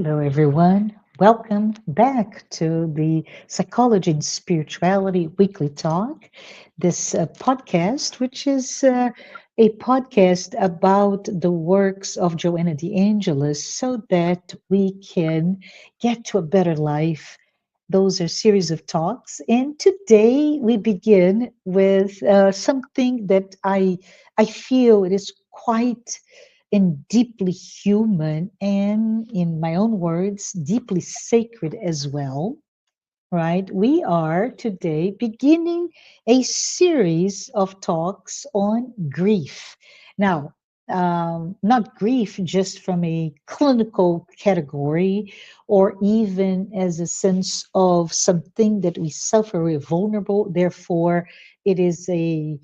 Hello, everyone. Welcome back to the Psychology and Spirituality Weekly Talk. This podcast, which is a podcast about the works of Joanna de Angelis, so that we can get to a better life. Those are series of talks, and today we begin with something that I feel it is quite and deeply human, and in my own words, deeply sacred as well, right? We are today beginning a series of talks on grief. Now, not grief just from a clinical category or even as a sense of something that we suffer, we're vulnerable, therefore, it is a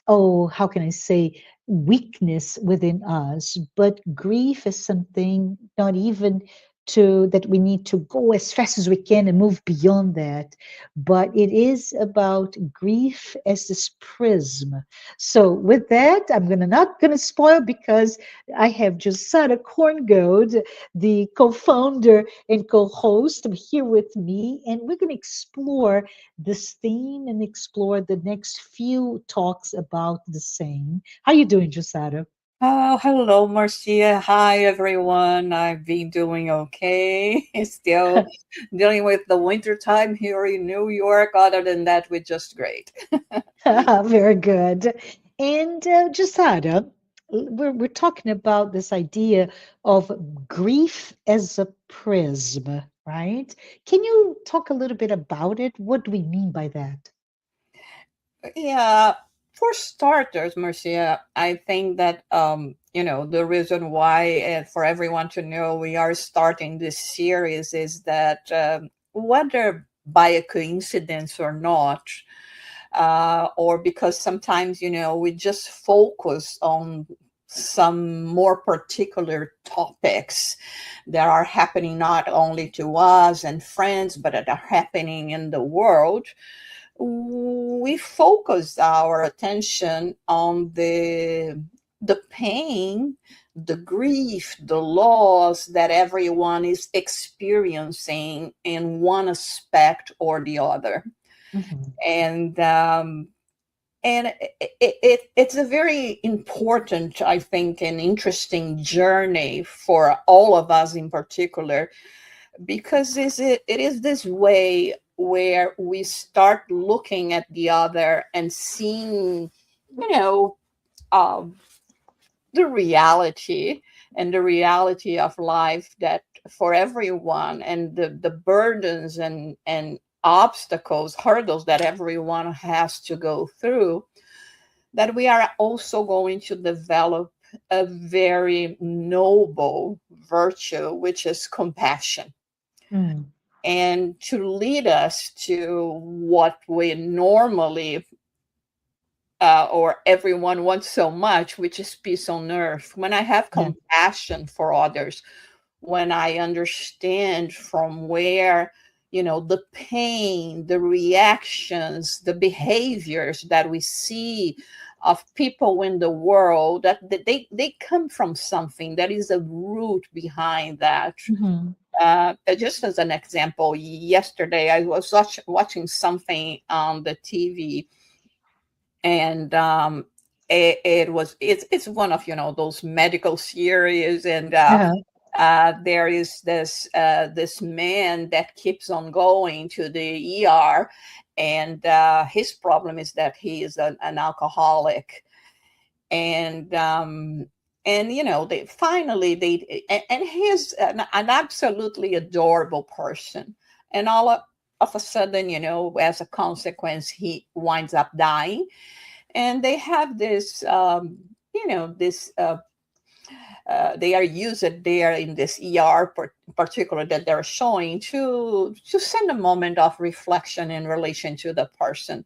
how can I say, weakness within us, but grief is something not even to that we need to go as fast as we can and move beyond that, but it is about grief as this prism. So with that, I'm gonna not gonna spoil because I have Jussara Korngold, the co-founder and co-host, here with me, and we're gonna explore this theme and explore the next few talks about the same. How you doing, Jussara? Oh, hello, Marcia. Hi, everyone. I've been doing okay. Still dealing with the winter time here in New York. Other than that, we're just great. Very good. And Jussara, we're talking about this idea of grief as a prism, right? Can you talk a little bit about it? What do we mean by that? Yeah, for starters, Marcia, I think that the reason why, for everyone to know, we are starting this series is that whether by a coincidence or not, or because sometimes we just focus on some more particular topics that are happening not only to us and friends but that are happening in the world. We focus our attention on the pain, the grief, the loss that everyone is experiencing in one aspect or the other. Mhm. And it's a very important, I think, and interesting journey for all of us in particular, because it is this way where we start looking at the other and seeing, you know, um, the reality and the reality of life that for everyone, and the burdens and obstacles, hurdles that everyone has to go through, that we are also going to develop a very noble virtue, which is compassion, Mm. and to lead us to what we normally or everyone wants so much, which is peace on earth. When I have Yeah. compassion for others, when I understand from where, the pain, the reactions, the behaviors that we see of people in the world, that they come from something, that is a root behind that. Mhm. Just as an example, yesterday I was watching something on the TV, and it's one of those medical series, and Uh-huh. there is this man that keeps on going to the ER, and his problem is that he is an alcoholic, and they finally and he's an absolutely adorable person, and all of a sudden, as a consequence, he winds up dying, and they have this this they are used there in this ER particular that they're showing to send a moment of reflection in relation to the person.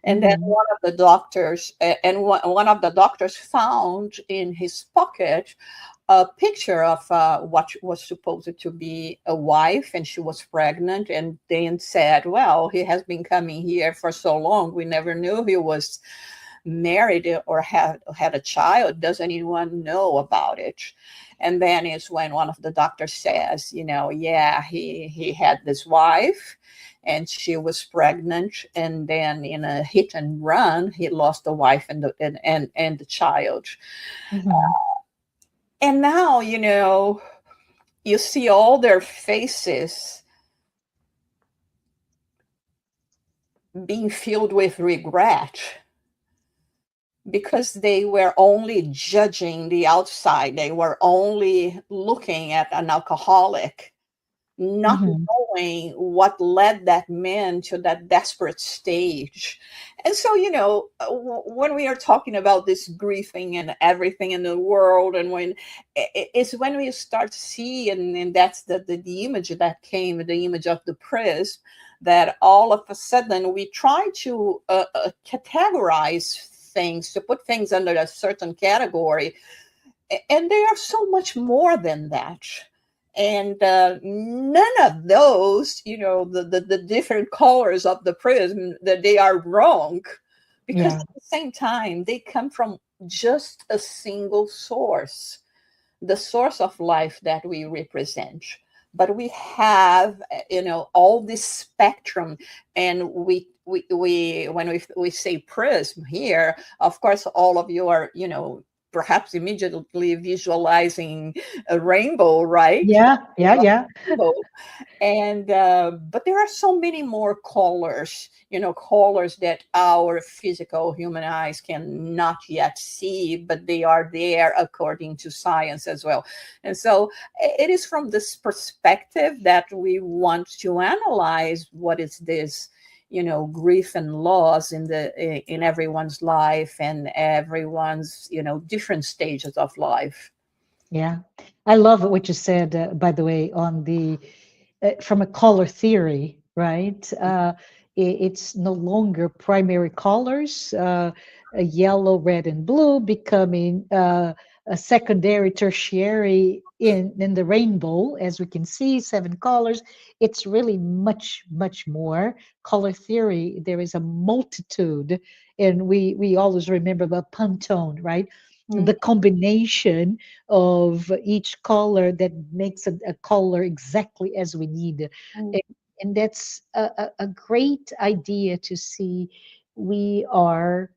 And then Mhm. one of the doctors one of the doctors found in his pocket a picture of what was supposed to be a wife, and she was pregnant, and then said, well, he has been coming here for so long, we never knew he was married or had a child, doesn't anyone know about it? And then is when one of the doctors says, yeah, he had this wife and she was pregnant, and then in a hit and run he lost the wife and the child. Mm-hmm. And now, you see all their faces being filled with regret because they were only judging the outside. They were only looking at an alcoholic, not Mm-hmm. knowing what led that man to that desperate stage. And so, when we are talking about this grieving and everything in the world, and it's when we start to see, and that's the image that came, the image of the prism, that all of a sudden we try to categorize things, to put things under a certain category, and they are so much more than that. And none of those, the different colors of the prism, that they are wrong, because Yeah. at the same time they come from just a single source, the source of life that we represent. But we have, all this spectrum, and we when we say prism here, of course all of you are, perhaps immediately visualizing a rainbow, right? Yeah. Yeah. Yeah. Rainbow. And but there are so many more colors, colors that our physical human eyes cannot yet see, but they are there according to science as well. And so it is from this perspective that we want to analyze what is this, grief and loss in everyone's life, and everyone's, different stages of life. Yeah. I love what you said, by the way, on the from a color theory, right? It's no longer primary colors, yellow, red, and blue, becoming a secondary, tertiary in the rainbow. As we can see, 7 colors. It's really much, much more. Color theory, there is a multitude, and we always remember the Pantone, right? Mm, The combination of each color that makes a color exactly as we need. mm, And, and that's a great idea to see we are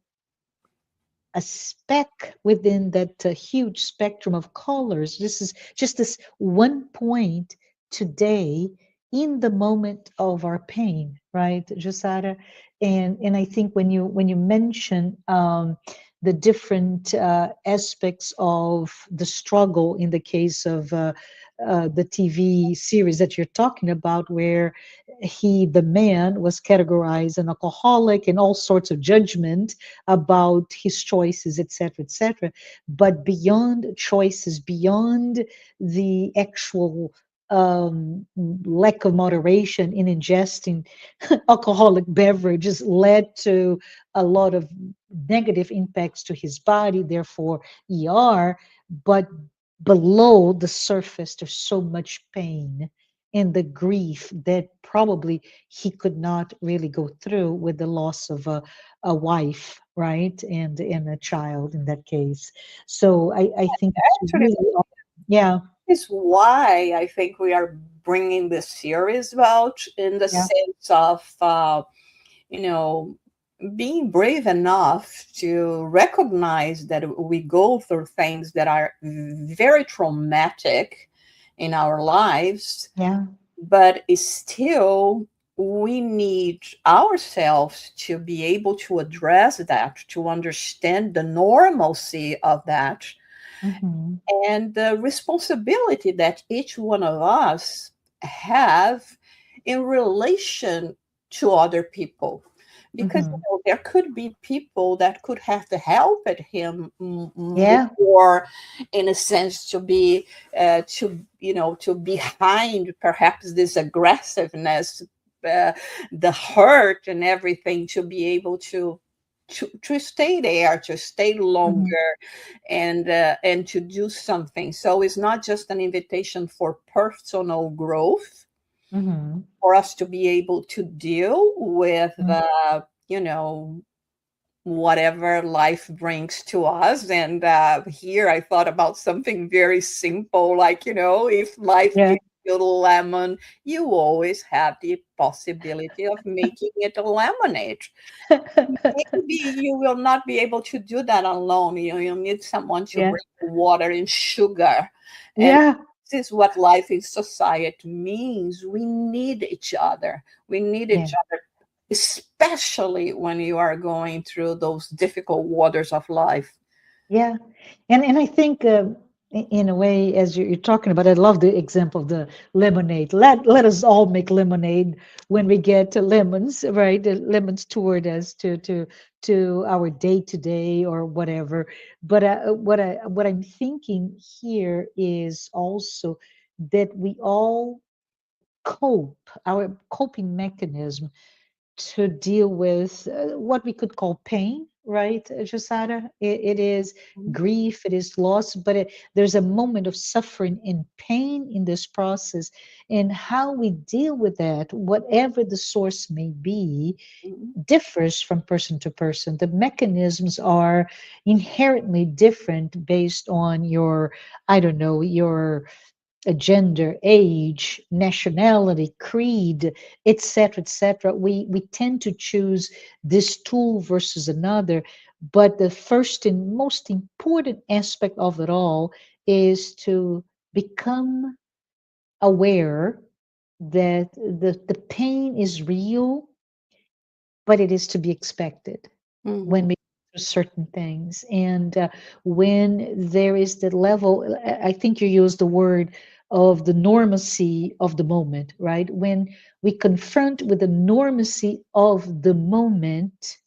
a speck within that huge spectrum of colors. This is just this one point today in the moment of our pain, right, Jussara? And I think when you mention the different aspects of the struggle in the case of the TV series that you're talking about, where the man was categorized an alcoholic and all sorts of judgment about his choices, etc., etc. But beyond choices, beyond the actual lack of moderation in ingesting alcoholic beverages led to a lot of negative impacts to his body, therefore ER. But below the surface, there's so much pain and the grief that probably he could not really go through with the loss of a wife, right? And a child in that case. So I think it's actually, really, yeah, is why I think we are bringing this series about, in the yeah, sense of, you know, being brave enough to recognize that we go through things that are very traumatic in our lives, yeah, but it's still we need ourselves to be able to address that, to understand the normalcy of that, hmm, and the responsibility that each one of us have in relation to other people. Because hmm, there could be people that could have to help at him yeah, more, in a sense, to be to behind perhaps this aggressiveness, uh, the hurt and everything, to be able to stay there, to stay hmm, longer, and to do something. So it's not just an invitation for personal growth, hmm, for us to be able to deal with hmm, you know whatever life brings to us. And here I thought about something very simple, like, if life Yeah. gives you lemon, you always have the possibility of making it a lemonade. Maybe you will not be able to do that alone. You need someone to Yeah. bring water and sugar. And Yeah. this is what life in society means. We need each other. We need Yeah. each other, especially when you are going through those difficult waters of life. Yeah, and I think in a way, as you're talking about, I love the example of the lemonade. Let us all make lemonade when we get to lemons, right? The lemons toward us to our day to day or whatever. But what I'm thinking here is also that we all cope. Our coping mechanism to deal with what we could call pain, right, Jussara? It is grief, it is loss, but there's a moment of suffering and pain in this process. And how we deal with that, whatever the source may be, Mhm. differs from person to person. The mechanisms are inherently different based on your, I don't know, your gender, age, nationality, creed, etc., etc. We tend to choose this tool versus another, but the first and most important aspect of it all is to become aware that the pain is real, but it is to be expected Mhm. when we do certain things. And when there is the level, I think you used the word of the normacy of the moment, right? When we confront with the normacy of the moment,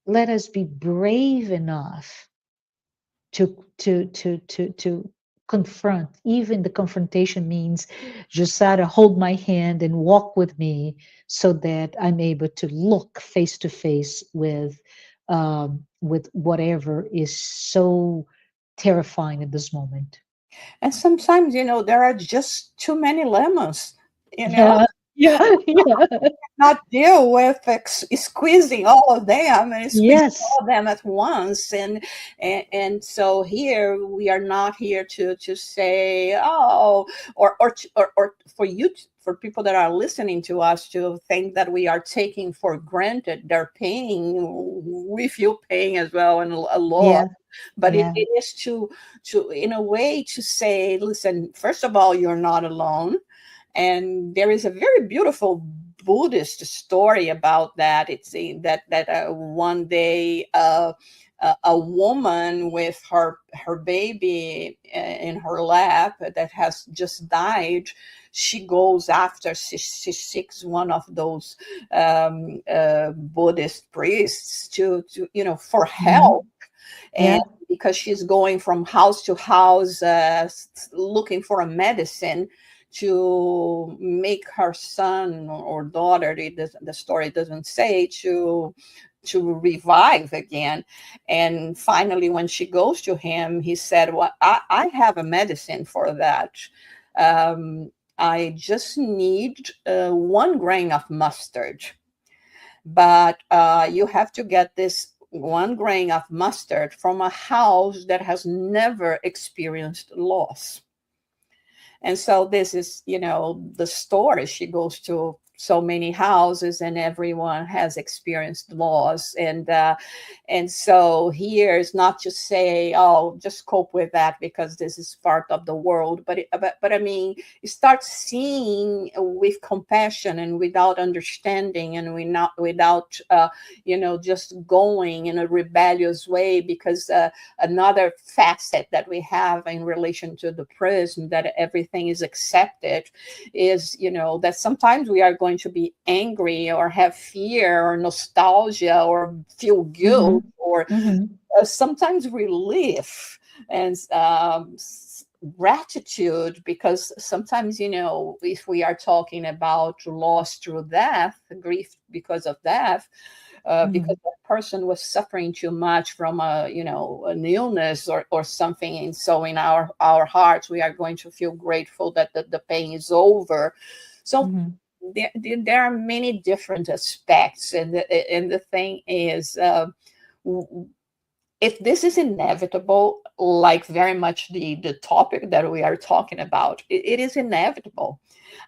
let us be brave enough to confront. Even the confrontation means, Jussara, hold my hand and walk with me so that I'm able to look face to face with whatever is so terrifying at this moment. And sometimes, there are just too many lemons, you know. Yeah, yeah, yeah. Not deal with squeezing all of them and squeezing Yes, all of them at once. And so here we are not here to say, oh, or for for people that are listening to us to think that we are taking for granted their pain. We feel pain as well, and a lot. yeah, But it, yeah, it is to in a way to say, listen, first of all, you're not alone. And there is a very beautiful Buddhist story about that. It's that one day a woman with her baby in her lap that has just died. She goes after, she seeks one of those Buddhist priests to for hmm, help. And yeah, because she's going from house to house looking for a medicine to make her son or daughter, the story doesn't say, to revive again. And finally, when she goes to him, he said, well, I have a medicine for that. I just need 1 grain of mustard, but you have to get this 1 grain of mustard from a house that has never experienced loss. And so this is, the story. She goes to so many houses and everyone has experienced loss. And so here is not just say, oh, just cope with that because this is part of the world, but I mean, you start seeing with compassion and without understanding, and we not without just going in a rebellious way. Because another facet that we have in relation to the prism, that everything is accepted, is that sometimes we are going to be angry or have fear or nostalgia or feel hmm, guilt or hmm, sometimes relief and gratitude. Because sometimes, if we are talking about loss through death, grief because of death, because hmm, that person was suffering too much from an illness or something. And so in our hearts, we are going to feel grateful that the pain is over. So hmm, there are many different aspects. And the thing is, if this is inevitable, like very much the topic that we are talking about, it is inevitable.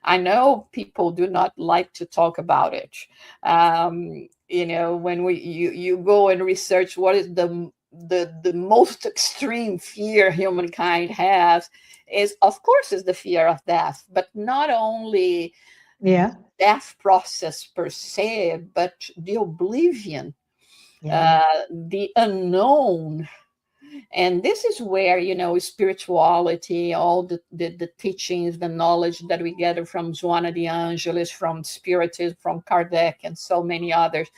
I know people do not like to talk about it. When you go and research what is the most extreme fear humankind has, is of course is the fear of death, but not only Yeah. death process per se, but the oblivion, Yeah. the unknown. And this is where, spirituality, all the teachings, the knowledge that we gather from Joana de Angelis, from Spiritism, from Kardec, and so many others,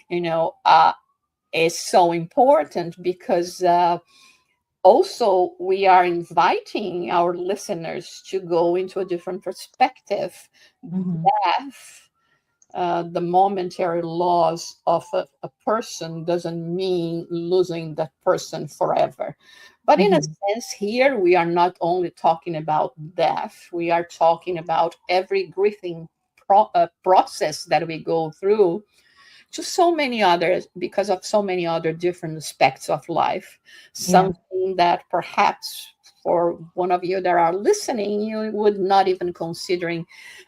you know, uh, is so important, because also we are inviting our listeners to go into a different perspective. Hmm. Death, the momentary loss of a person, doesn't mean losing that person forever. But in a Hmm. sense, here we are not only talking about death, we are talking about every grieving process that we go through, to so many others, because of so many other different aspects of life. Yeah. Something that perhaps for one of you that are listening, you would not even considering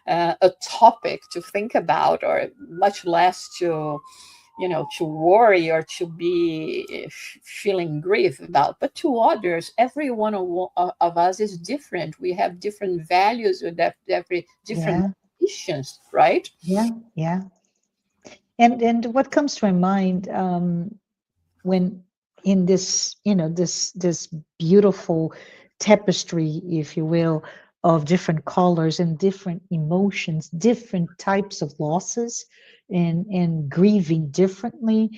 a topic to think about, or much less to worry or to be feeling grief about. But to others, every one of us is different. We have different values with that, every different Yeah. motivations, right? Yeah. Yeah. And what comes to my mind, when in this, this beautiful tapestry, if you will, of different colors and different emotions, different types of losses, and grieving differently.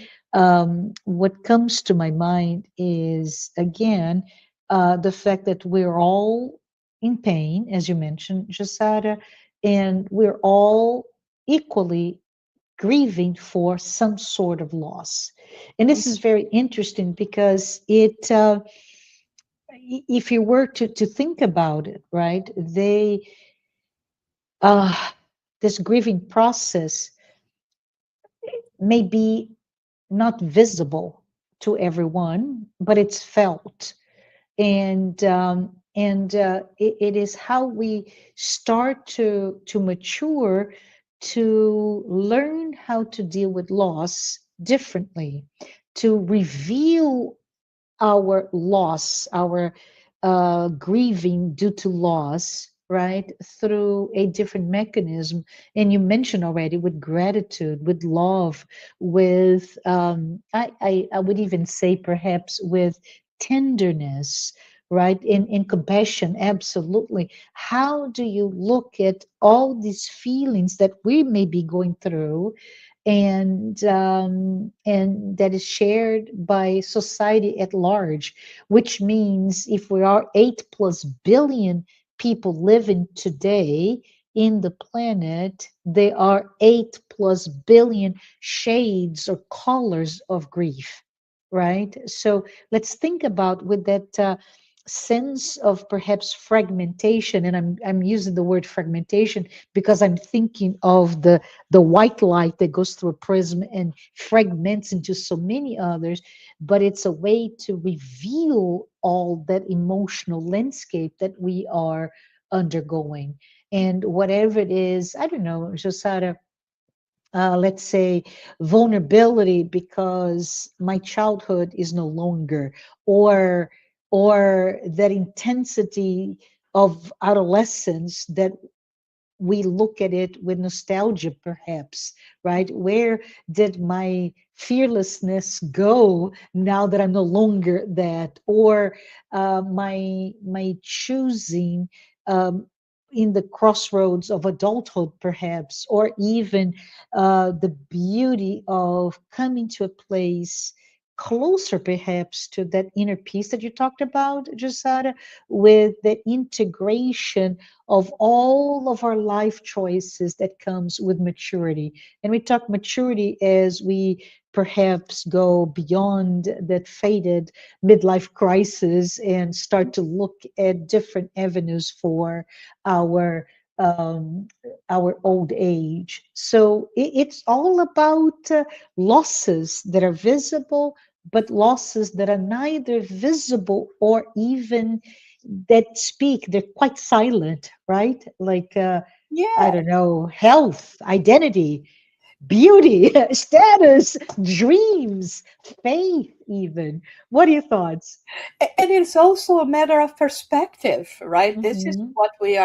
What comes to my mind is, again, the fact that we're all in pain, as you mentioned, Jussara, and we're all equally grieving for some sort of loss. And this is very interesting because if you were to think about it, right, uh, this grieving process may be not visible to everyone, but it's felt. And it is how we start to mature, to learn how to deal with loss differently, to reveal our loss, our grieving due to loss, right, through a different mechanism. And you mentioned already, with gratitude, with love, with, I would even say perhaps with tenderness, right, in compassion, absolutely. How do you look at all these feelings that we may be going through, and that is shared by society at large, which means if we are 8+ billion people living today in the planet, there are 8+ billion shades or colors of grief, right? So let's think about, with that sense of perhaps fragmentation, and I'm using the word fragmentation because I'm thinking of the white light that goes through a prism and fragments into so many others, but it's a way to reveal all that emotional landscape that we are undergoing. And whatever it is, I don't know, Josara, let's say vulnerability because my childhood is no longer, or or that intensity of adolescence that we look at it with nostalgia, perhaps, right? Where did my fearlessness go now that I'm no longer that? Or my choosing, um, in the crossroads of adulthood, perhaps, or even the beauty of coming to a place closer, perhaps, to that inner peace that you talked about, Josada, with the integration of all of our life choices that comes with maturity. And we talk maturity as we perhaps go beyond that faded midlife crisis and start to look at different avenues for our um, our old age. So it's all about losses that are visible, but losses that are neither visible or even that speak. They're quite silent, right? Like, I Yeah. don't know, health, identity, beauty, status, dreams, faith, even. What are your thoughts? And it's also a matter of perspective, right? This is Hmm. what we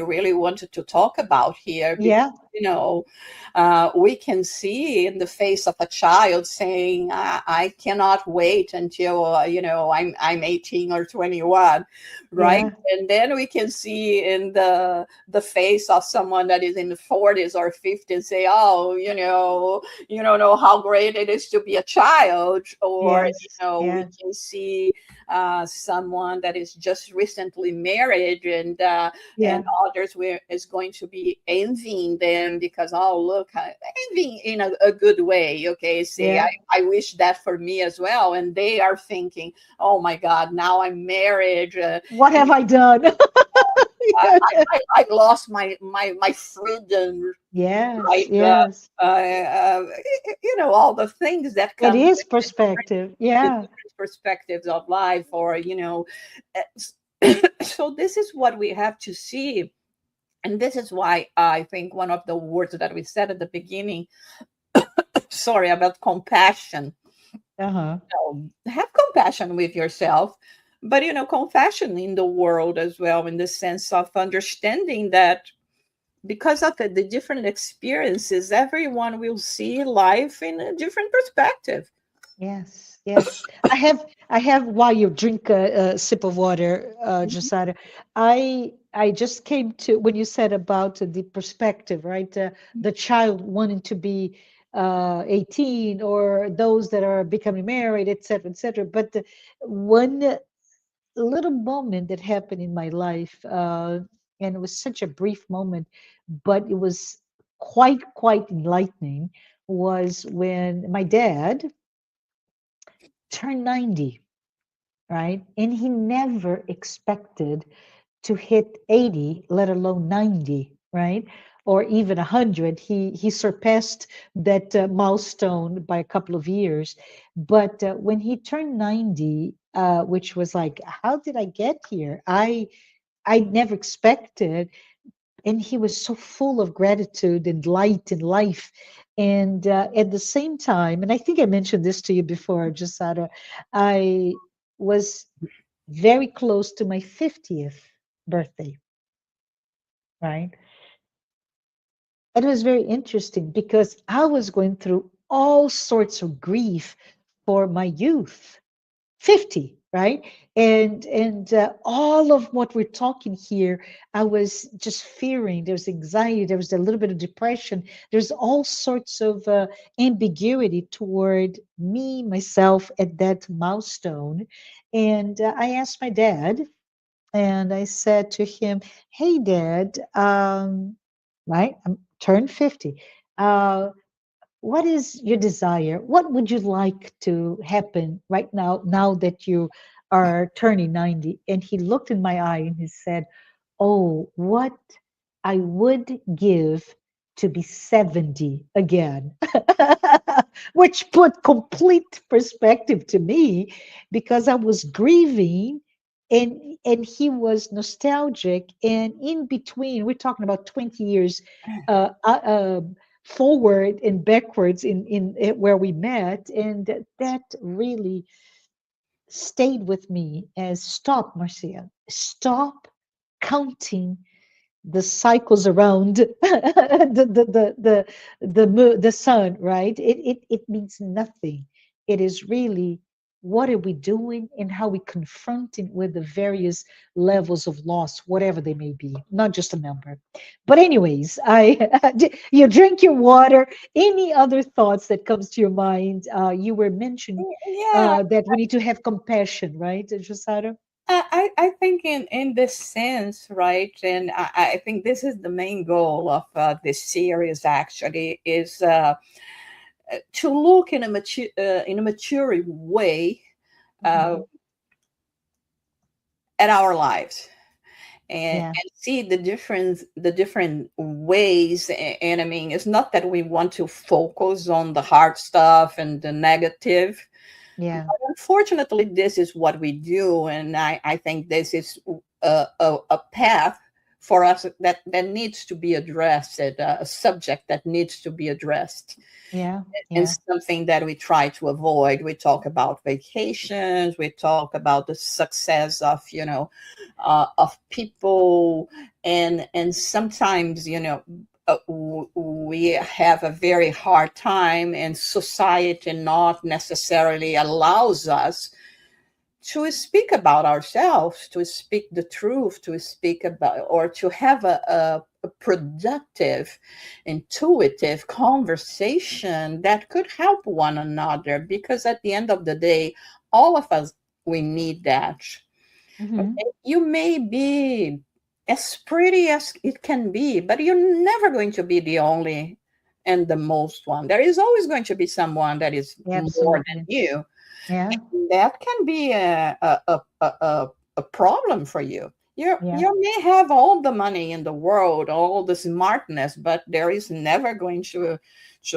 really wanted to talk about here, because Yeah, we can see in the face of a child saying, I cannot wait until I'm 18 or 21, right? yeah, And then we can see in the face of someone that is in the 40s or 50s say, oh, you don't know how great it is to be a child. Or yes, we yes, can see someone that is just recently married, and yeah, others where is going to be envying them because, oh, look, envying in a good way, okay, say, yeah. I wish that for me as well, and they are thinking, oh my god, now I'm married, What and have I done? I lost my freedom, Yes, right? yes. All the things that It come with is perspective. the Yeah. different perspectives of life, or so this is what we have to see. And this is why I think one of the words that we said at the beginning, sorry, about compassion. Uh-huh. Have compassion with yourself, but compassion in the world as well, in the sense of understanding that because of the different experiences, everyone will see life in a different perspective. Yes, yes. I have while you drink a sip of water, Jussara, I just came to when you said about the perspective, right? The child wanting to be 18 or those that are becoming married, et cetera, et cetera. But one little moment that happened in my life, and it was such a brief moment, but it was quite enlightening, was when my dad turned 90, right? And he never expected to hit 80, let alone 90, right? Or even 100. He surpassed that milestone by a couple of years. But when he turned 90, which was like, how did I get here? I never expected, and he was so full of gratitude and light and life. And at the same time, and I think I mentioned this to you before, Jasada, I was very close to my 50th birthday, right? And it was very interesting because I was going through all sorts of grief for my youth. 50, right? And all of what we're talking here, I was just fearing. There was anxiety, there was a little bit of depression, there's all sorts of ambiguity toward me myself at that milestone. And I asked my dad, and I said to him, hey dad, right, I'm turned 50, uh, what is your desire? What would you like to happen right now that you are turning 90? And he looked in my eye and he said, oh, what I would give to be 70 again. Which put complete perspective to me because I was grieving, and he was nostalgic, and in between we're talking about 20 years uh, uh, uh, forward and backwards in where we met, and that really stayed with me as stop, Marcia, stop counting the cycles around the sun, right? It means nothing. It is really what are we doing and how we confronting with the various levels of loss, whatever they may be, not just a number. But anyways, you drink your water. Any other thoughts that comes to your mind? You were mentioning Yeah, that we need to have compassion, right, Josara? I think in this sense, right, and I think this is the main goal of this series. Actually, is to look in a mature way uh, Hmm. at our lives, Yeah. and see the different ways. And I mean, it's not that we want to focus on the hard stuff and the negative, Yeah. but unfortunately this is what we do. And I think this is a path for us that needs to be addressed, a subject that needs to be addressed, Yeah. and Yeah. something that we try to avoid. We talk about vacations, we talk about the success of, of people, and sometimes, we have a very hard time, and society not necessarily allows us to speak about ourselves, to speak the truth, to speak about, or to have a productive, intuitive conversation that could help one another. Because at the end of the day, all of us, we need that. Hmm. Okay? You may be as pretty as it can be, but you're never going to be the only and the most one. There is always going to be someone that is more than Absolutely. you. Yeah. That can be a problem for you. Yeah. You may have all the money in the world, all the smartness, but there is never going to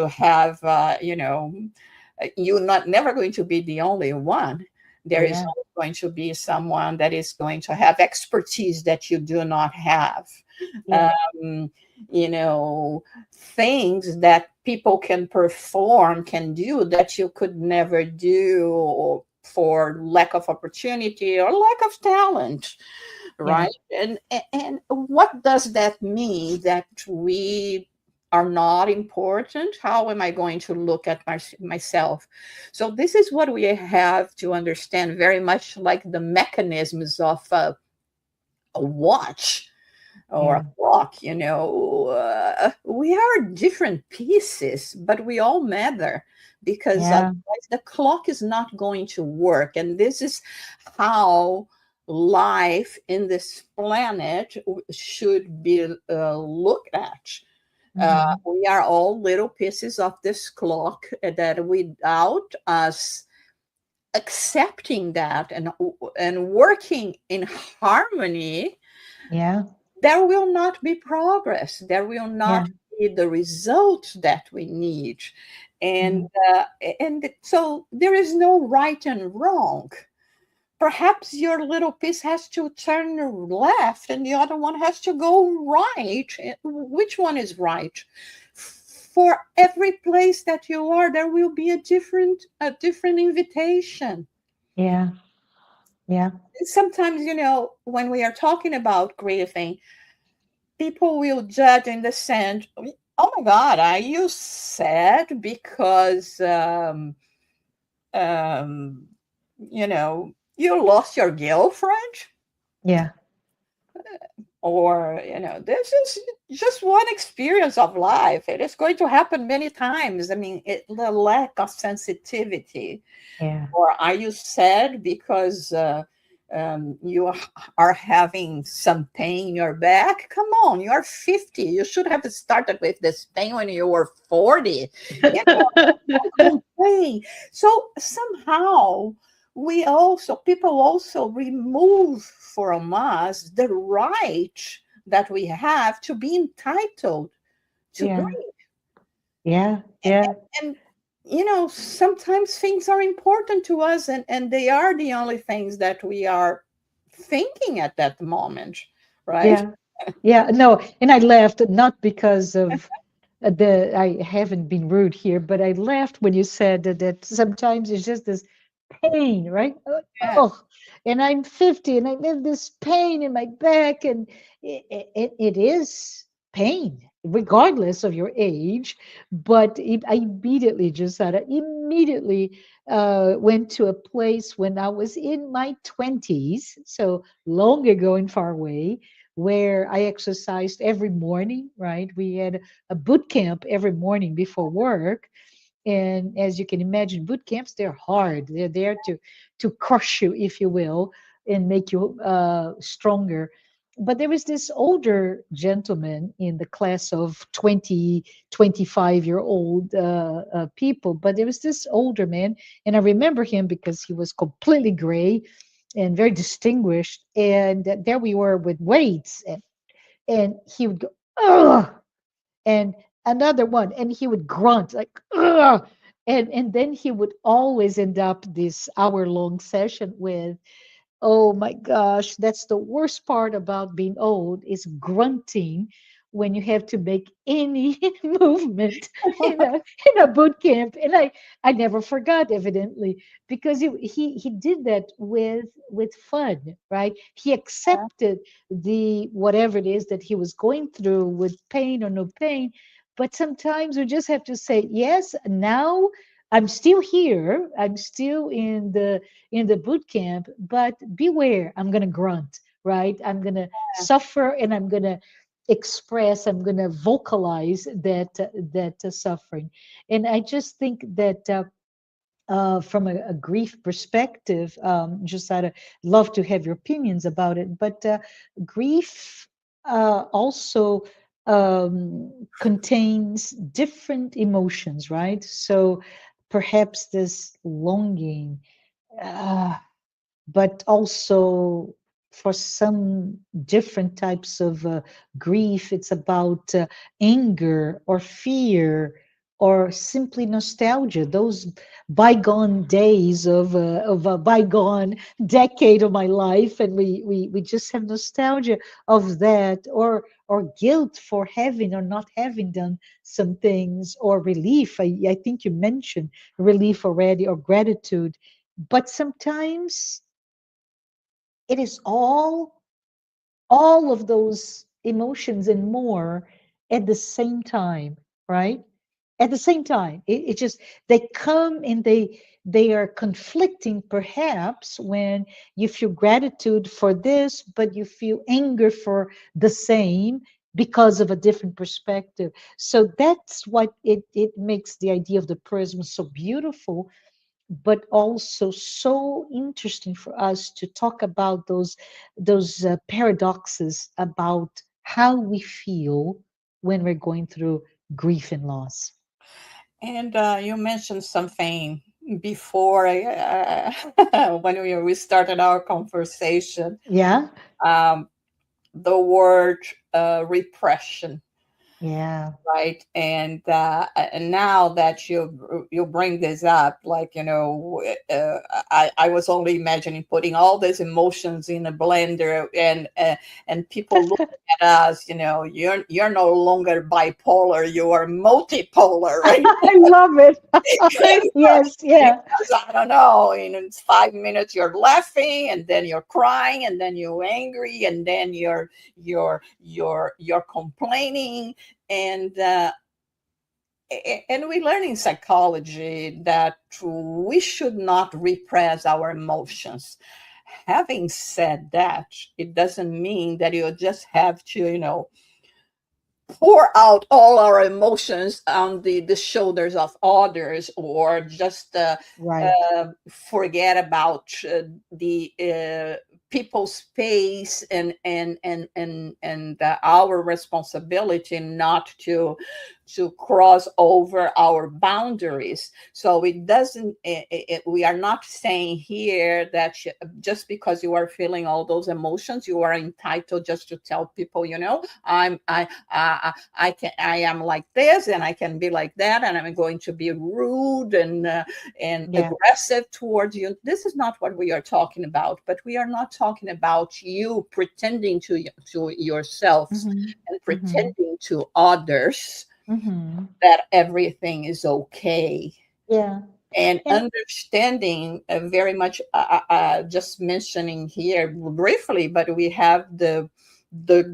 have, you're not never going to be the only one. There is Yeah. always going to be someone that is going to have expertise that you do not have. Yeah. Um, you know, things that people can perform, can do, that you could never do for lack of opportunity or lack of talent, Yeah. right? And what does that mean? That we are not important? How am I going to look at myself? So this is what we have to understand, very much like the mechanisms of a watch or a Yeah. clock. We are different pieces, but we all matter, because Yeah. otherwise the clock is not going to work. And this is how life in this planet should be looked at. Hmm. We are all little pieces of this clock, that without us accepting that and working in harmony, Yeah. there will not be progress. There will Yeah. not be the results that we need. And Hmm. uh, and so there is no right and wrong. Perhaps your little piece has to turn left and the other one has to go right. Which one is right? For every place that you are, there will be a different invitation. Yeah. Yeah. Sometimes, when we are talking about grieving, people will judge in the sense, oh my God, are you sad because, um, you lost your girlfriend? Yeah. Or, this is just one experience of life. It is going to happen many times. I mean, the lack of sensitivity. Yeah. Or are you sad because you are having some pain in your back? Come on, you are 50. You should have started with this pain when you were 40. You complain. So somehow people also remove from us the right that we have to be entitled to Yeah. grieve. Yeah. Yeah. And sometimes things are important to us, and they are the only things that we are thinking at that moment, right? Yeah. Yeah. No, and I laughed not because of I haven't been rude here, but I laughed when you said that sometimes it's just this pain, right? Yeah. Oh, and I'm 50 and I have this pain in my back, and it is pain, regardless of your age. But I immediately, Jussara, immediately went to a place when I was in my 20s, so long ago and far away, where I exercised every morning, right? We had a boot camp every morning before work. And as you can imagine, boot camps, they're hard. They're there to crush you, if you will, and make you stronger. But there was this older gentleman in the class of 20, 25-year-old people. But there was this older man, and I remember him because he was completely gray. and very distinguished. And there we were with weights, and he would go, ugh, and another one, and he would grunt like, ugh. And then he would always end up this hour-long session with, oh my gosh, that's the worst part about being old is grunting when you have to make any movement in a boot camp. And I never forgot, evidently, because he did that with fun, right? He accepted the whatever it is that he was going through with pain or no pain. But sometimes we just have to say, yes, now I'm still here. I'm still in the boot camp, but beware, I'm going to grunt, right? I'm going to suffer and I'm going to express, I'm going to vocalize that suffering. And I just think that from a grief perspective, Jussara, love to have your opinions about it. But grief also contains different emotions, right? So perhaps this longing, uh, but also for some different types of grief, it's about anger or fear or simply nostalgia, those bygone days of a bygone decade of my life, and we just have nostalgia of that, or guilt for having or not having done some things, or relief. I think you mentioned relief already, or gratitude. But sometimes it is all of those emotions and more at the same time, right? At the same time, it just, they come and they are conflicting, perhaps, when you feel gratitude for this but you feel anger for the same, because of a different perspective. So that's what it makes the idea of the prism so beautiful, but also so interesting for us to talk about those paradoxes about how we feel when we're going through grief and loss. And you mentioned something before when we started our conversation, Yeah, um, the word repression, yeah. right? And now that you bring this up, like, I was only imagining putting all these emotions in a blender, and people look at us, you're no longer bipolar, you are multipolar, right? I love it. Yes, yeah, Because I don't know, in 5 minutes you're laughing, and then you're crying, and then you're angry, and then you're complaining, and and we learn in psychology that we should not repress our emotions. Having said that, it doesn't mean that you just have to, pour out all our emotions on the shoulders of others, or just right. forget about the people's space, and our responsibility not to cross over our boundaries. So it doesn't we are not saying here that just because you are feeling all those emotions, you are entitled just to tell people, I am like this, and I can be like that, and I'm going to be rude and Yeah. aggressive towards you. This is not what we are talking about. But we are not talking about you pretending to yourselves Mm-hmm. and Mm-hmm. pretending to others Mm-hmm. that everything is okay, Yeah. and And understanding very much, just mentioning here briefly, but we have the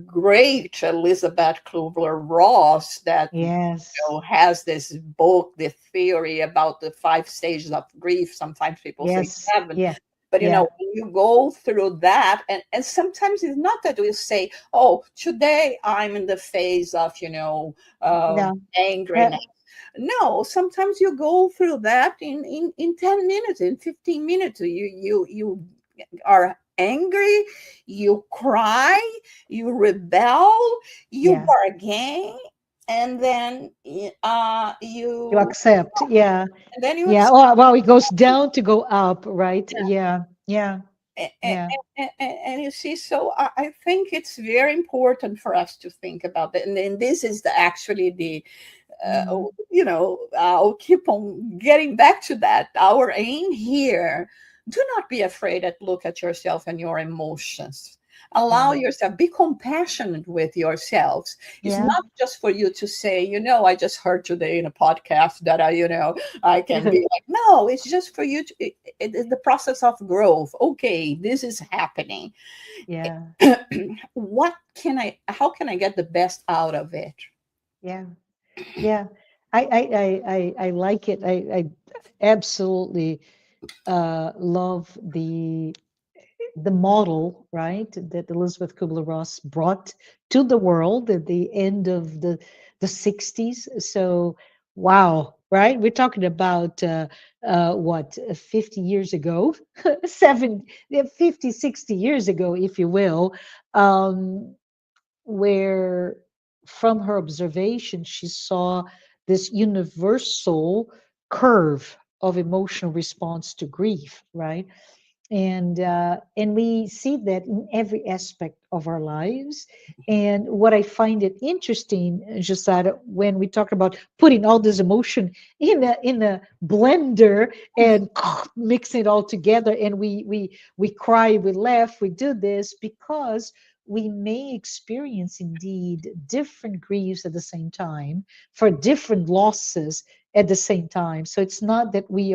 great Elizabeth Kubler-Ross that yes, has this book, this theory about the 5 stages of grief. Sometimes people say yes, 7, yeah, but yeah. when you go through that, and sometimes it's not that we say, oh, today I'm in the phase of No, angry. uh, No, sometimes you go through that in 10 minutes, in 15 minutes. You are angry, you cry, you rebel, you yeah. bargain, and then You accept. Yeah, you yeah. accept. Well, it goes down to go up, right? Yeah, yeah. And, Yeah. and you see, so I think it's very important for us to think about that. And this is actually the, Mm, I'll keep on getting back to that. Our aim here, do not be afraid to look at yourself and your emotions. yeah. Allow yourself, be compassionate with yourselves. It's Yeah. not just for you to say, I just heard today in a podcast that I can be like, no, it's just for you to, it's the process of growth. Okay, this is happening. Yeah. How can I get the best out of it? Yeah. Yeah. I like it. I absolutely love the model, right, that Elizabeth Kubler-Ross brought to the world at the end of the 60s. So, wow, right? We're talking about what, 50 years ago, 50, 60 years ago, if you will, um, where from her observation, she saw this universal curve of emotional response to grief, right? And we see that in every aspect of our lives. And what I find it interesting, Jussara, when we talk about putting all this emotion in a blender and mix it all together, and we cry, we laugh, we do this because we may experience indeed different griefs at the same time for different losses at the same time. So it's not that we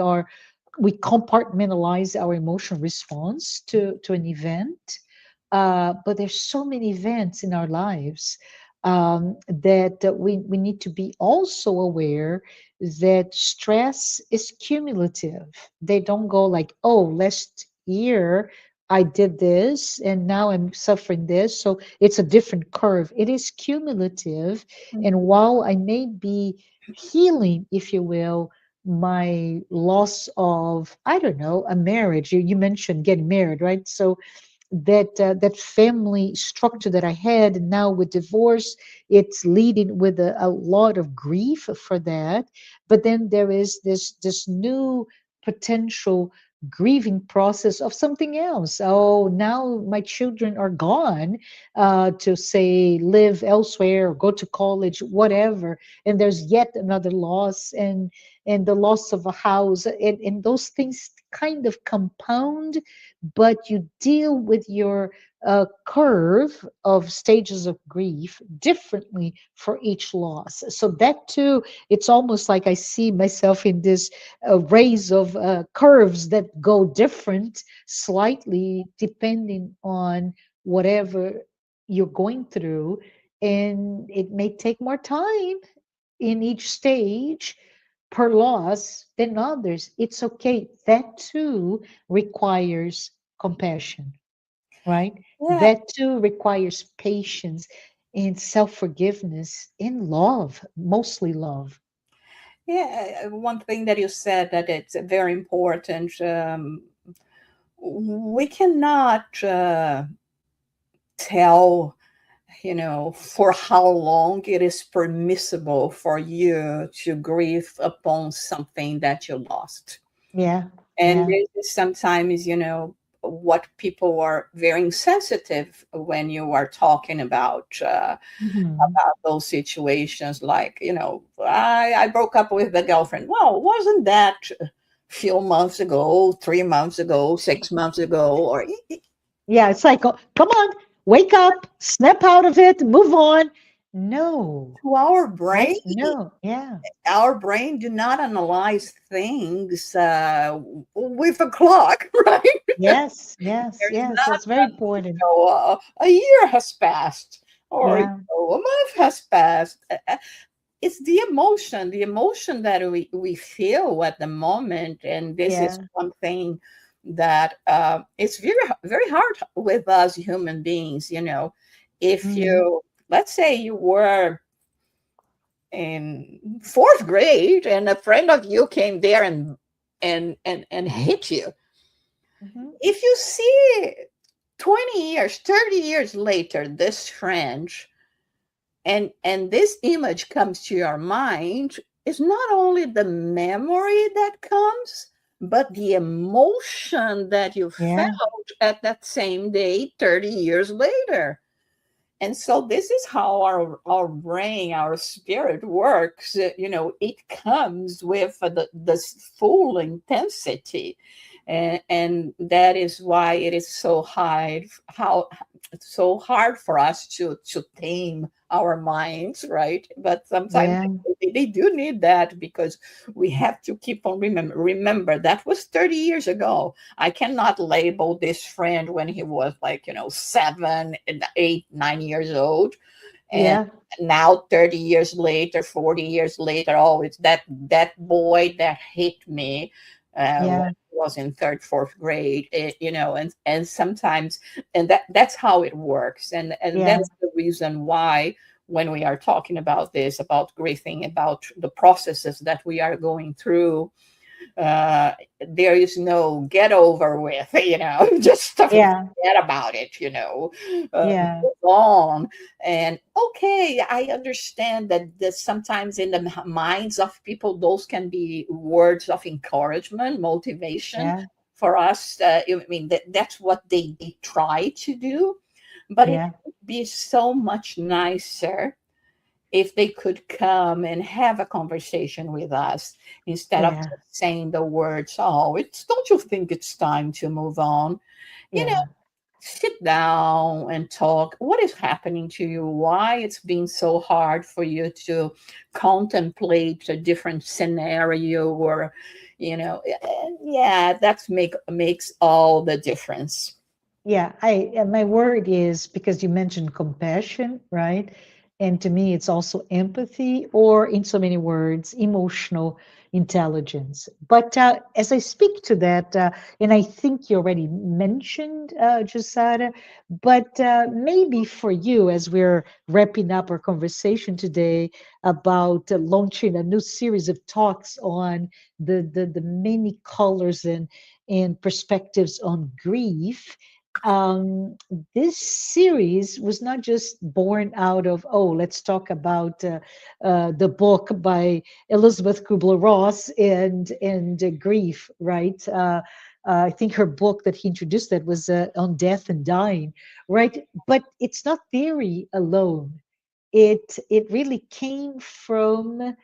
compartmentalize our emotional response to an event, but there's so many events in our lives that we need to be also aware that stress is cumulative. They don't go like, oh, last year I did this and now I'm suffering this. So it's a different curve. It is cumulative. And Mhm. while I may be healing, if you will, my loss of, I don't know, a marriage. You mentioned getting married, right? So that family structure that I had, and now with divorce, it's leading with a lot of grief for that. But then there is this new potential grieving process of something else. Oh, now my children are gone to say live elsewhere or go to college, whatever, and there's yet another loss, and the loss of a house, and those things kind of compound, but you deal with your curve of stages of grief differently for each loss. So that too, it's almost like I see myself in this rays of curves that go different slightly depending on whatever you're going through. And it may take more time in each stage per loss than others. It's okay. That too requires compassion, right? Yeah, That too requires patience and self forgiveness and love, mostly love. yeah. One thing that you said that it's very important. We cannot tell, for how long it is permissible for you to grieve upon something that you lost. Yeah, And yeah. there's sometimes, what people are very insensitive when you are talking Mhm. about those situations, like, I broke up with the girlfriend. Well, wasn't that a few months ago, 3 months ago, 6 months ago, or Yeah, it's like, oh, come on, wake up, snap out of it, move on. No, to our right? brain? No, yeah. Our brain do not analyze things with a clock, right? Yes, yes, There's yes. not That's very important. a year has passed, or Yeah, a month has passed. It's the emotion that we feel at the moment, and this is yeah. one thing that it's very very hard with us human beings. If Mhm. you, let's say you were in fourth grade and a friend of you came there and hit you, Mhm. if you see 20 years, 30 years later this friend, and this image comes to your mind, is not only the memory that comes, but the emotion that you Yeah. felt at that same day 30 years later. And so this is how our brain, our spirit works. It comes with this full intensity. And that is why it is so hard for us to tame our minds, right? But sometimes Yeah. they do need that, because we have to keep on remember that was 30 years ago. I cannot label this friend when he was like, 7 and 8, 9 years old. And Yeah. now 30 years later, 40 years later, oh, it's that boy that hit me when Yeah. I was in third, fourth grade. And sometimes, and that's how it works. And Yeah. that's the reason why, when we are talking about this, about grieving, about the processes that we are going through, uh, there is no get over with, just Yeah. forget about it, Yeah. move on. And okay, I understand that sometimes in the minds of people, those can be words of encouragement, motivation Yeah. for us. I mean, that's what they try to do, but it Yeah. would be so much nicer if they could come and have a conversation with us, instead of Yeah. just saying the words, oh, don't you think it's time to move on? You know, Yeah. sit down and talk. What is happening to you? Why it's been so hard for you to contemplate a different scenario? Or, yeah, makes all the difference. Yeah, my word is because you mentioned compassion, right? And to me, it's also empathy, or in so many words, emotional intelligence. But as I speak to that, and I think you already mentioned Jussara, but maybe for you, as we're wrapping up our conversation today about launching a new series of talks on the many colors and perspectives on grief, um, this series was not just born out of, oh, let's talk about the book by Elizabeth Kubler-Ross and grief, right? I think her book that he introduced that was on death and dying, right? But it's not theory alone. It really came from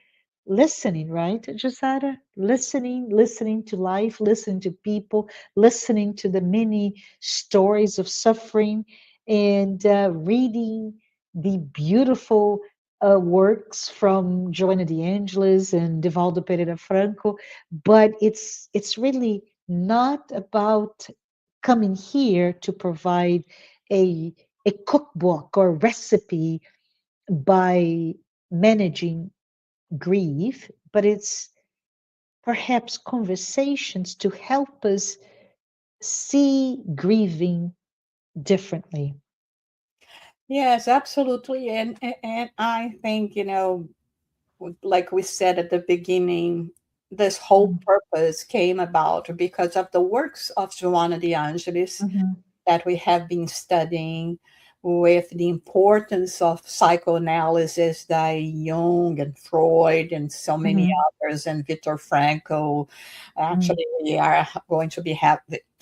listening, right, Josada? Listening to life, listening to people, listening to the many stories of suffering, and reading the beautiful works from Joana de Angelis and Divaldo Pereira Franco. But it's really not about coming here to provide a a cookbook or recipe by managing grief, but it's perhaps conversations to help us see grieving differently. Yes, absolutely. And I think, like we said at the beginning, this whole Mhm. purpose came about because of the works of Joana de Angelis Mhm. that we have been studying, with the importance of psychoanalysis by Jung and Freud and so many Mhm. others, and Viktor Frankl. Mhm. Actually, we are going to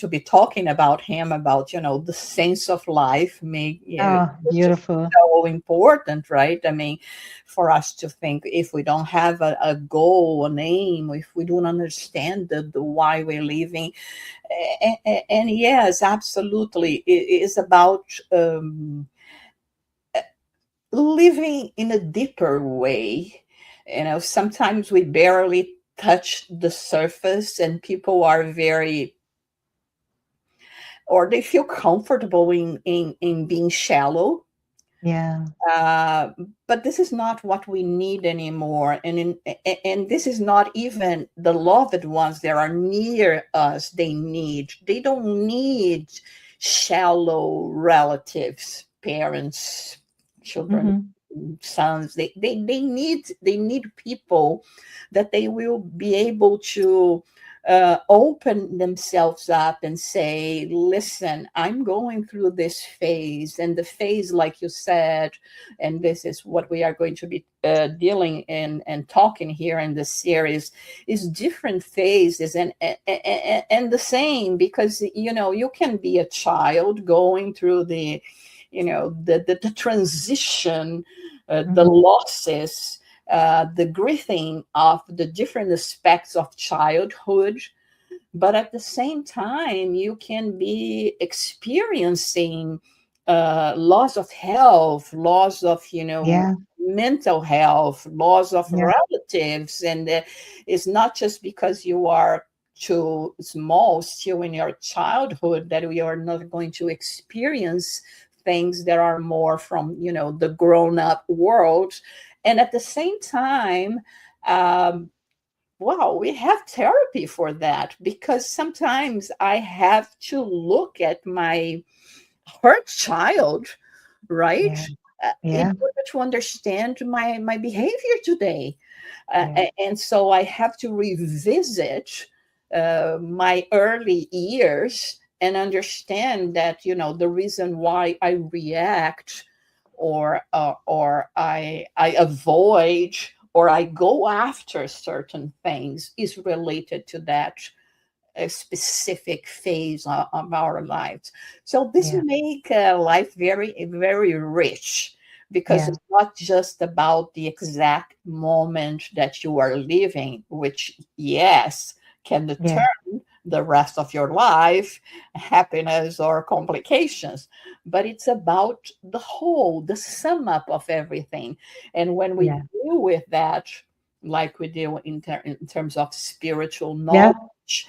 be talking about him, about the sense of life, Oh, which is beautiful. so important, right? I mean, for us to think, if we don't have a goal, an aim, if we don't understand the why we're living, and yes, absolutely, it is about living in a deeper way. Sometimes we barely touch the surface, and people are very, or they feel comfortable in being shallow. Yeah. uh, but this is not what we need anymore, and this is not even the loved ones that are near us. They don't need shallow relatives, parents, children, Mhm. sons. They need people that they will be able to open themselves up and say, listen, I'm going through this phase, and the phase, like you said, and this is what we are going to be dealing in and talking here in this series, is different phases, and the same, because you can be a child going through the transition, the Mhm. losses, the grieving of the different aspects of childhood, but at the same time you can be experiencing loss of health, loss of Yeah, mental health, loss of yeah, relatives, and it's not just because you are too small still in your childhood that we are not going to experience things that are more from the grown up world. And at the same time, um, wow, we have therapy for that, because sometimes I have to look at my hurt child, right? yeah, In yeah, order to understand my behavior today. yeah, And so I have to revisit my early years and understand that, the reason why I react, or I avoid, or I go after certain things, is related to that a specific phase of our lives. So this yeah, make life very, very rich, because yeah, it's not just about the exact moment that you are living, which, yes, can yeah, determine the rest of your life, happiness or complications, but it's about the whole, the sum up of everything. And when we yeah, deal with that, like we do in terms of spiritual yeah, knowledge,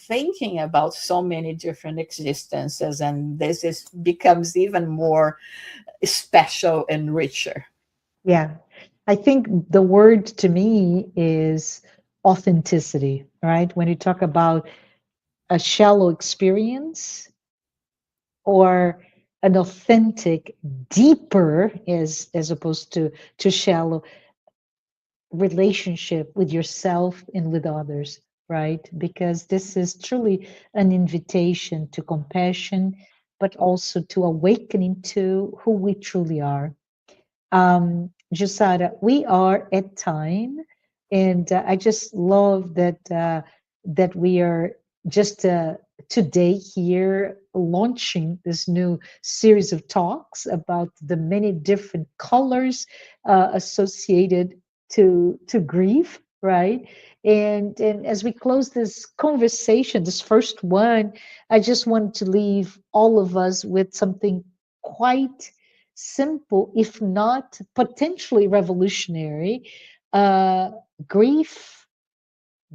thinking about so many different existences, and this is becomes even more special and richer. yeah. I think the word to me is authenticity, right? When you talk about a shallow experience or an authentic, deeper, as opposed to shallow relationship with yourself and with others, right? Because this is truly an invitation to compassion, but also to awakening to who we truly are. Jussara, we are at time, and I just love that we are just today here launching this new series of talks about the many different colors associated to grief, right? And as we close this conversation, this first one, I just want to leave all of us with something quite simple, if not potentially revolutionary. Uh, Grief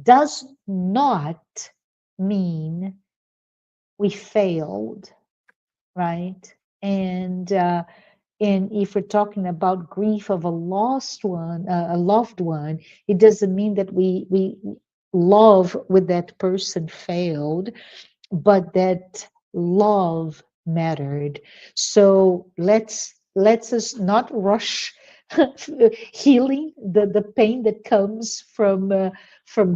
does not mean we failed, right? And if we're talking about grief of a lost one, a loved one, it doesn't mean that we love with that person failed, but that love mattered. So let's us not rush healing the pain that comes from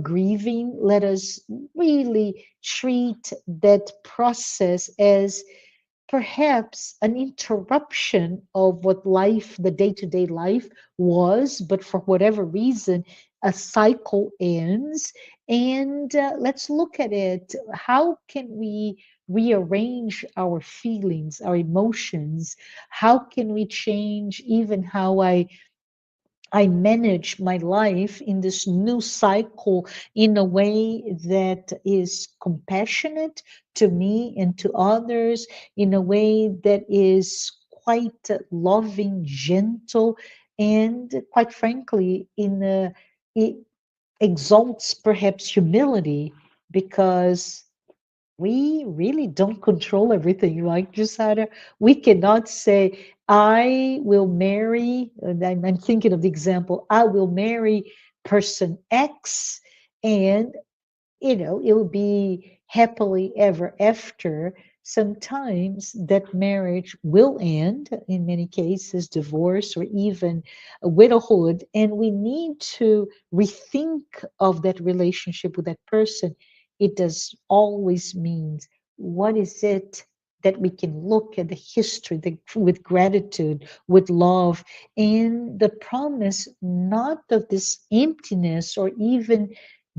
grieving. Let us really treat that process as perhaps an interruption of what life, the day to day life was, but for whatever reason, a cycle ends. And let's look at it. How can we rearrange our feelings, our emotions? How can we change even how I manage my life in this new cycle in a way that is compassionate to me and to others, in a way that is quite loving, gentle, and quite frankly, it exalts perhaps humility because we really don't control everything, like Jusada. We cannot say, I will marry, and I'm thinking of the example, I will marry person X, and it will be happily ever after. sometimes that marriage will end, in many cases, divorce or even widowhood. And we need to rethink of that relationship with that person. It does always mean what is it that we can look at the history with gratitude, with love, and the promise not of this emptiness or even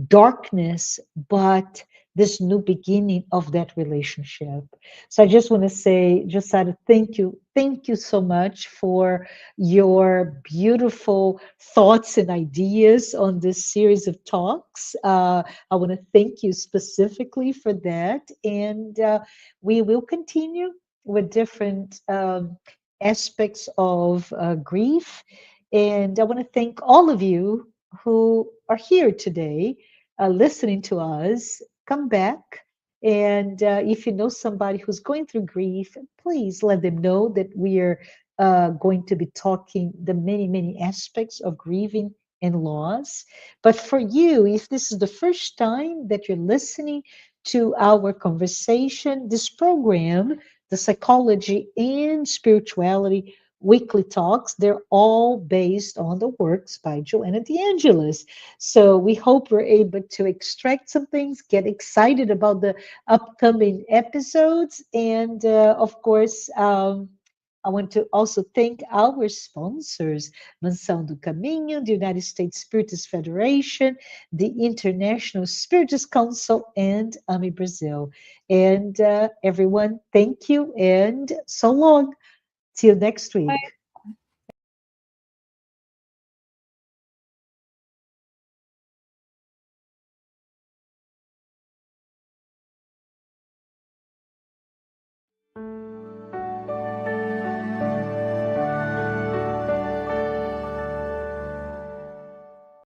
darkness, but this new beginning of that relationship. So I just want to say, Jussara, thank you. Thank you so much for your beautiful thoughts and ideas on this series of talks. I want to thank you specifically for that. And we will continue with different aspects of grief. And I want to thank all of you who are here today listening to us. Come back. And if you know somebody who's going through grief, please let them know that we are going to be talking the many, many aspects of grieving and loss. But for you, if this is the first time that you're listening to our conversation, this program, the Psychology and Spirituality Weekly Talks, they're all based on the works by Joanna DeAngelis. So we hope we're able to extract some things, get excited about the upcoming episodes, and of course, I want to also thank our sponsors, Mansão do Caminho, the United States Spiritist Federation, the International Spiritist Council, and AMI Brazil. And everyone, thank you, and so long. Till next week.